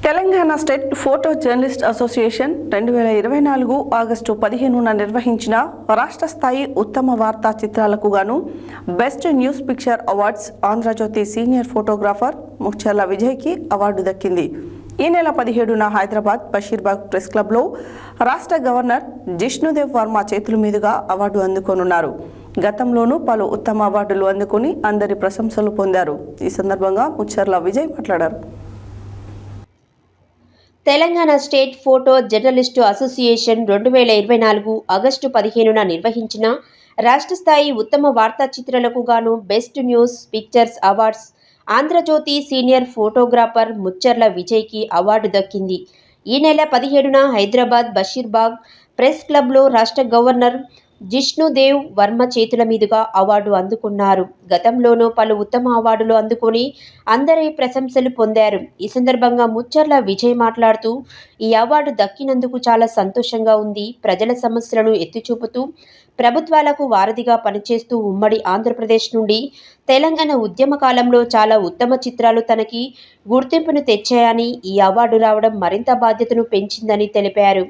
Telangana state photo journalist association 2024 August 15న నిర్వహించిన రాష్ట్ర స్థాయి ఉత్తమ వార్తా చిత్రాలకు గాను best news picture awards Andhrajyothi senior photographer Mucharla విజయ్కి అవార్డు దక్కింది. ఈ నెల 17న హైదరాబాద్ బషీర్బాగ్ ప్రెస్ క్లబ్లో రాష్ట్ర గవర్నర్ జిష్ణుదేవ్ వర్మ చేతుల మీదుగా అవార్డు అందుకోనున్నారు. గతంలోనూ పలు ఉత్తమ అవార్డులు అందుకొని అందరి ప్రశంసలు పొందారు. ఈ సందర్భంగా ముఖ్చర్ల విజయ్ మాట్లాడారు. Telangana state photo journalist association 2024 August 15న నిర్వహించిన రాష్ట్ర స్థాయి ఉత్తమ వార్తా చిత్రాలకు గాను best news pictures awards Andhrajyothi senior photographer Mucharla విజయ్కి అవార్డు దక్కింది. ఈ నెల 17న హైదరాబాద్ బషీర్బాగ్ ప్రెస్ క్లబ్లో రాష్ట్ర గవర్నర్ జిష్ణుదేవ్ వర్మ చేతుల మీదుగా అవార్డు అందుకున్నారు. గతంలోనూ పలు ఉత్తమ అవార్డులు అందుకొని అందరి ప్రశంసలు పొందారు. ఈ సందర్భంగా ముచ్చర్ల విజయ్ మాట్లాడుతూ, ఈ అవార్డు దక్కినందుకు చాలా సంతోషంగా ఉంది. ప్రజల సమస్యలను ఎత్తిచూపుతూ ప్రభుత్వాలకు వారధిగా పనిచేస్తూ ఉమ్మడి ఆంధ్రప్రదేశ్ నుండి తెలంగాణ ఉద్యమ కాలంలో చాలా ఉత్తమ చిత్రాలు తనకి గుర్తింపును తెచ్చాయని, ఈ అవార్డు రావడం మరింత బాధ్యతను పెంచిందని తెలిపారు.